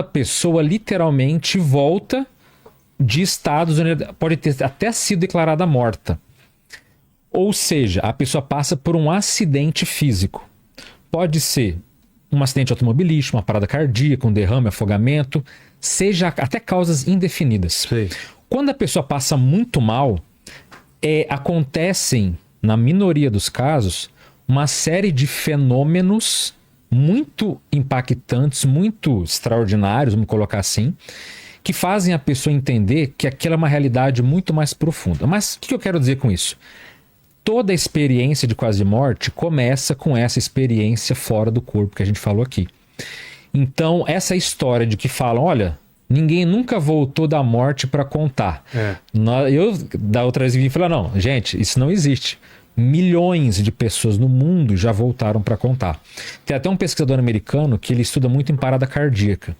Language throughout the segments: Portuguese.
a pessoa literalmente volta de estados onde pode ter até sido declarada morta. Ou seja, a pessoa passa por um acidente físico. Pode ser um acidente automobilístico, uma parada cardíaca, um derrame, afogamento, seja até causas indefinidas. Sei. Quando a pessoa passa muito mal, acontecem, na minoria dos casos, uma série de fenômenos muito impactantes, muito extraordinários, vamos colocar assim, que fazem a pessoa entender que aquela é uma realidade muito mais profunda. Mas o que eu quero dizer com isso? Toda a experiência de quase morte começa com essa experiência fora do corpo que a gente falou aqui. Então, essa história de que falam, olha, ninguém nunca voltou da morte para contar. Eu, da outra vez, vim e falei, não, gente, isso não existe. Milhões de pessoas no mundo já voltaram para contar. Tem até um pesquisador americano que ele estuda muito em parada cardíaca.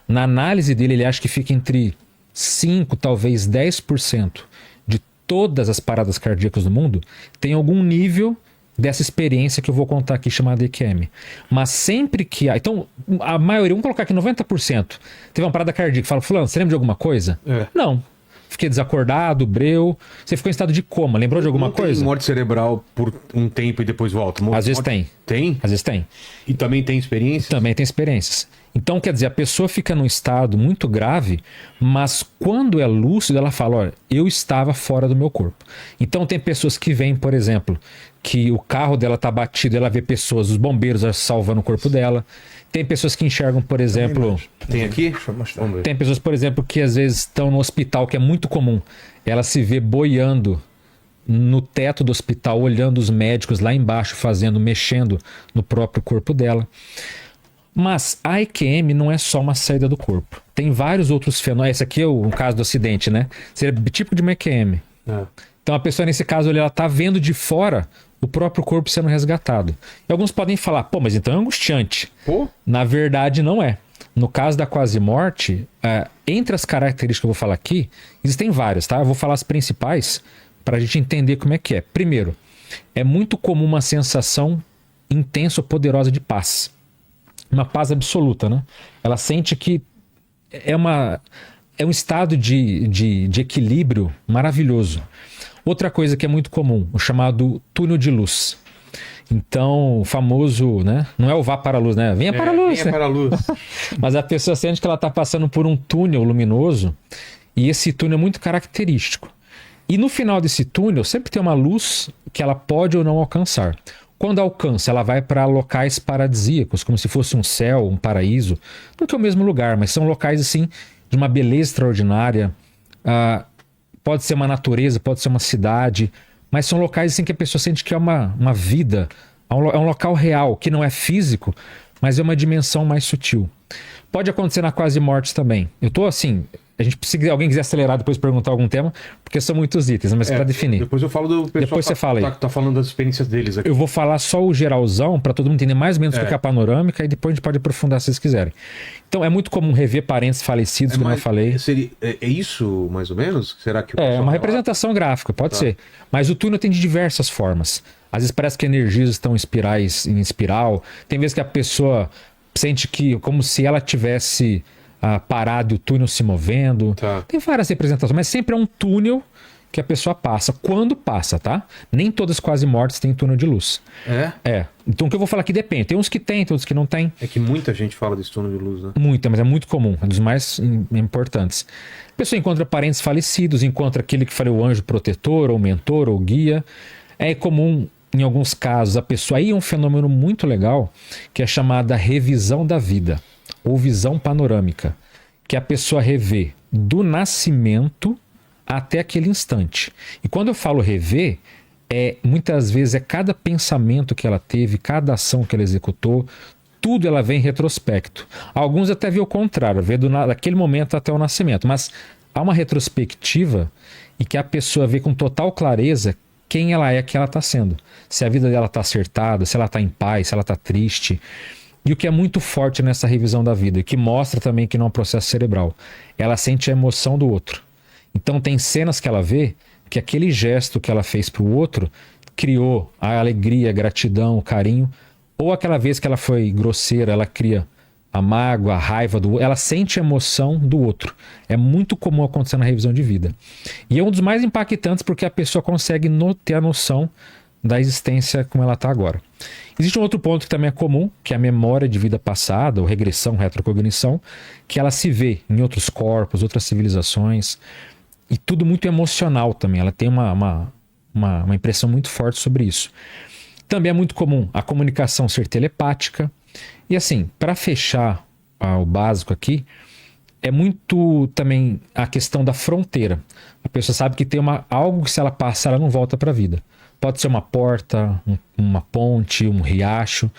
Na análise dele, ele acha que fica entre 5%, talvez 10% de todas as paradas cardíacas do mundo tem algum nível dessa experiência que eu vou contar aqui, chamada EQM. Mas sempre que há... Então, a maioria, vamos colocar aqui 90%, teve uma parada cardíaca. Fala, fulano, você lembra de alguma coisa? Não. Fiquei desacordado, breu. Você ficou em estado de coma. Lembrou de alguma coisa? Tem morte cerebral por um tempo e depois volta? Às vezes tem. Tem? Às vezes tem. E também tem experiência? Também tem experiências. Então, quer dizer, a pessoa fica num estado muito grave, mas quando é lúcido, ela fala, olha, eu estava fora do meu corpo. Então, tem pessoas que veem, por exemplo, que o carro dela tá batido, ela vê pessoas, os bombeiros salvando o corpo dela. Tem pessoas que enxergam, por exemplo... Tem aqui? Deixa eu mostrar. Vamos ver. Tem pessoas, por exemplo, que às vezes estão no hospital, que é muito comum. Ela se vê boiando no teto do hospital, olhando os médicos lá embaixo, mexendo no próprio corpo dela. Mas a EQM não é só uma saída do corpo. Tem vários outros fenômenos. Esse aqui é o caso do acidente, né? Seria tipo de uma EQM. Então a pessoa, nesse caso, ela tá vendo de fora o próprio corpo sendo resgatado. E alguns podem falar, pô, mas então é angustiante. Pô? Na verdade, não é. No caso da quase-morte, entre as características que eu vou falar aqui, existem várias, tá? Eu vou falar as principais para a gente entender como é que é. Primeiro, é muito comum uma sensação intensa ou poderosa de paz. Uma paz absoluta, né? Ela sente que é um estado de equilíbrio maravilhoso. Outra coisa que é muito comum, o chamado túnel de luz. Então, o famoso, né? Não é o vá para a luz, né? Venha para a luz. Venha para a luz. Mas a pessoa sente que ela está passando por um túnel luminoso e esse túnel é muito característico. E no final desse túnel sempre tem uma luz que ela pode ou não alcançar. Quando alcança, ela vai para locais paradisíacos, como se fosse um céu, um paraíso. Não que é o mesmo lugar, mas são locais assim de uma beleza extraordinária. Pode ser uma natureza, pode ser uma cidade, mas são locais assim que a pessoa sente que é uma vida, é um local real, que não é físico, mas é uma dimensão mais sutil. Pode acontecer na quase morte também. Eu tô assim, se alguém quiser acelerar depois perguntar algum tema, porque são muitos itens, mas para definir. Depois eu falo do pessoal. Depois você fala aí. Tá falando das experiências deles aqui. Eu vou falar só o geralzão, para todo mundo entender mais ou menos o que é a panorâmica, e depois a gente pode aprofundar se vocês quiserem. Então é muito comum rever parentes falecidos, como eu falei. É isso, mais ou menos? Será que É uma representação gráfica, pode ser. Mas o túnel tem de diversas formas. Às vezes parece que energias estão em espiral. Tem vezes que a pessoa sente que, como se ela tivesse parado e o túnel se movendo. Tem várias representações, mas sempre é um túnel que a pessoa passa. Quando passa, tá? Nem todas quase mortes têm túnel de luz. Então o que eu vou falar aqui depende. Tem uns que tem outros que não tem. É que muita gente fala desse túnel de luz, né? Muita, mas é muito comum. É um dos mais importantes. A pessoa encontra parentes falecidos, encontra aquele que falei, o anjo protetor, ou mentor, ou guia. É comum, em alguns casos, a pessoa... Aí é um fenômeno muito legal, que é chamada revisão da vida, ou visão panorâmica, que a pessoa revê do nascimento até aquele instante. E quando eu falo rever, muitas vezes é cada pensamento que ela teve, cada ação que ela executou, tudo ela vê em retrospecto. Alguns até vê o contrário, vê daquele momento até o nascimento, mas há uma retrospectiva e que a pessoa vê com total clareza quem ela é, que ela está sendo. Se a vida dela está acertada, se ela está em paz, se ela está triste. E o que é muito forte nessa revisão da vida, e que mostra também que não é um processo cerebral, ela sente a emoção do outro. Então tem cenas que ela vê que aquele gesto que ela fez para o outro criou a alegria, a gratidão, o carinho. Ou aquela vez que ela foi grosseira, ela cria a mágoa, a raiva do outro, ela sente a emoção do outro. É muito comum acontecer na revisão de vida. E é um dos mais impactantes porque a pessoa consegue ter a noção da existência como ela está agora. Existe um outro ponto que também é comum, que é a memória de vida passada, ou regressão, retrocognição, que ela se vê em outros corpos, outras civilizações, e tudo muito emocional também. Ela tem uma impressão muito forte sobre isso. Também é muito comum a comunicação ser telepática. E assim, para fechar o básico aqui, é muito também a questão da fronteira. A pessoa sabe que tem algo que se ela passar, ela não volta para a vida. Pode ser uma porta, uma ponte, um riacho,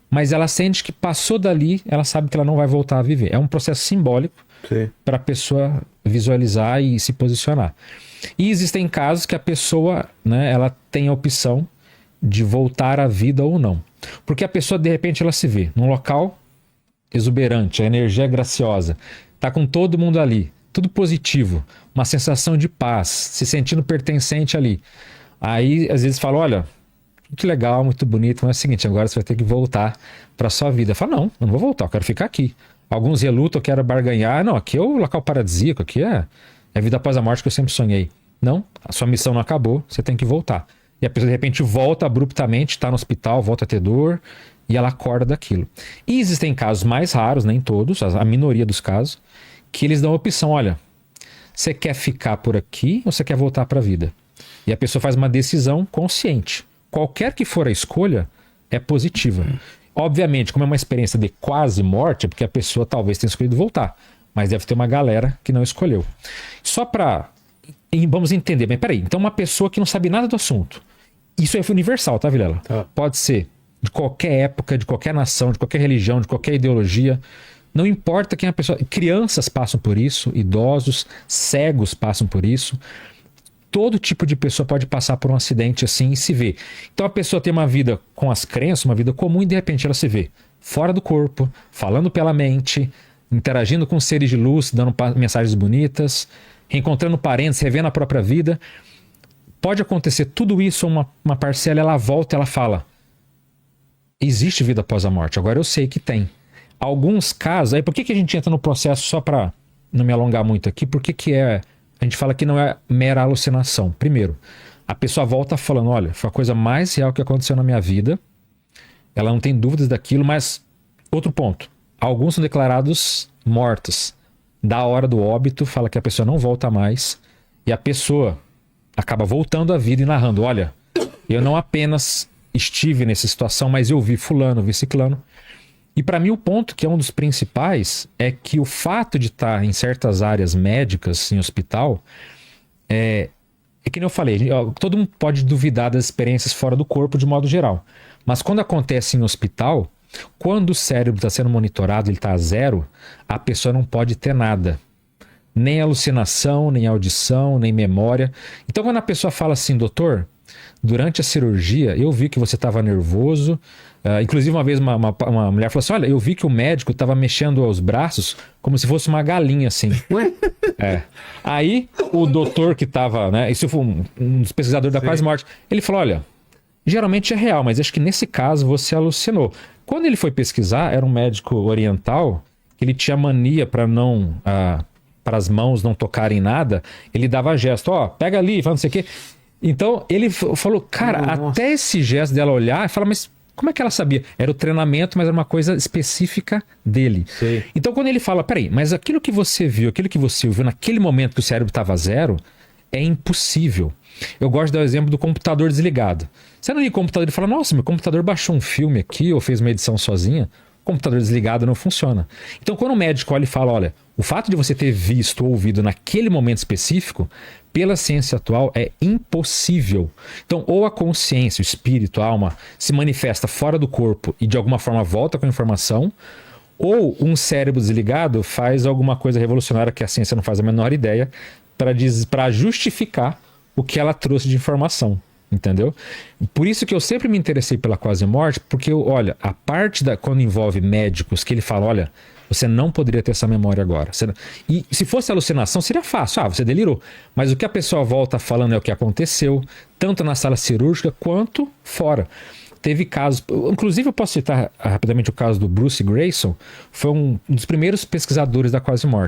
mas ela sente que passou dali, ela sabe que ela não vai voltar a viver. É um processo simbólico para a pessoa visualizar e se posicionar. E existem casos que a pessoa, né, ela tem a opção de voltar à vida ou não. Porque a pessoa, de repente, ela se vê num local exuberante, a energia é graciosa, tá com todo mundo ali, tudo positivo, uma sensação de paz, se sentindo pertencente ali. Aí, às vezes, fala, olha, que legal, muito bonito, mas é o seguinte, agora você vai ter que voltar para sua vida. Fala, não, eu não vou voltar, eu quero ficar aqui. Alguns relutam, eu quero barganhar. Não, aqui é o local paradisíaco, aqui é a vida após a morte que eu sempre sonhei. Não, a sua missão não acabou, você tem que voltar. E a pessoa, de repente, volta abruptamente, está no hospital, volta a ter dor, e ela acorda daquilo. E existem casos mais raros, nem todos, a minoria dos casos, que eles dão a opção, olha, você quer ficar por aqui ou você quer voltar para a vida? E a pessoa faz uma decisão consciente. Qualquer que for a escolha, é positiva. Obviamente, como é uma experiência de quase morte, é porque a pessoa talvez tenha escolhido voltar, mas deve ter uma galera que não escolheu. Só para... Vamos entender, mas peraí, então uma pessoa que não sabe nada do assunto, isso é universal, tá, Vilela? Tá. Pode ser de qualquer época, de qualquer nação, de qualquer religião, de qualquer ideologia, não importa quem é a pessoa. Crianças passam por isso, idosos, cegos passam por isso. Todo tipo de pessoa pode passar por um acidente assim e se vê. Então a pessoa tem uma vida com as crenças, uma vida comum, e de repente ela se vê fora do corpo, falando pela mente, interagindo com seres de luz, dando mensagens bonitas, reencontrando parentes, revendo a própria vida. Pode acontecer tudo isso, uma parcela, ela volta e ela fala, existe vida após a morte, agora eu sei que tem. Alguns casos, aí por que a gente entra no processo, só para não me alongar muito aqui, por que a gente fala que não é mera alucinação? Primeiro, a pessoa volta falando, olha, foi a coisa mais real que aconteceu na minha vida, ela não tem dúvidas daquilo, mas outro ponto, alguns são declarados mortos. Da hora do óbito, fala que a pessoa não volta mais, e a pessoa acaba voltando à vida e narrando, olha, eu não apenas estive nessa situação, mas eu vi fulano, vi ciclano. E para mim o ponto que é um dos principais é que o fato de estar em certas áreas médicas, em hospital, é que nem eu falei, todo mundo pode duvidar das experiências fora do corpo de modo geral, mas quando acontece em hospital, quando o cérebro está sendo monitorado, ele está a zero, a pessoa não pode ter nada. Nem alucinação, nem audição, nem memória. Então quando a pessoa fala assim, doutor, durante a cirurgia eu vi que você estava nervoso. Inclusive uma vez uma mulher falou assim, olha, eu vi que o médico estava mexendo os braços como se fosse uma galinha assim. Ué? Aí o doutor que estava, né, isso foi um dos pesquisadores da quase morte, ele falou, olha, geralmente é real, mas acho que nesse caso você alucinou. Quando ele foi pesquisar, era um médico oriental, que ele tinha mania para não... para as mãos não tocarem nada, ele dava gesto, pega ali, fala não sei o quê. Então ele falou, cara, nossa, até esse gesto dela olhar, e fala, mas como é que ela sabia? Era o treinamento, mas era uma coisa específica dele. Sei. Então quando ele fala, peraí, mas aquilo que você viu, aquilo que você ouviu naquele momento que o cérebro estava zero, é impossível. Eu gosto de dar o exemplo do computador desligado. Você não liga o computador e fala, nossa, meu computador baixou um filme aqui ou fez uma edição sozinha. O computador desligado não funciona. Então quando o médico olha e fala, olha, o fato de você ter visto ou ouvido naquele momento específico, pela ciência atual, é impossível. Então ou a consciência, o espírito, a alma, se manifesta fora do corpo e de alguma forma volta com a informação, ou um cérebro desligado faz alguma coisa revolucionária que a ciência não faz a menor ideia para justificar o que ela trouxe de informação, entendeu? Por isso que eu sempre me interessei pela quase morte, porque olha, a parte quando envolve médicos, que ele fala, olha, você não poderia ter essa memória agora. E se fosse alucinação, seria fácil, você delirou. Mas o que a pessoa volta falando é o que aconteceu, tanto na sala cirúrgica quanto fora. teve casos, inclusive eu posso citar rapidamente o caso do Bruce Grayson, foi um dos primeiros pesquisadores da quase morte.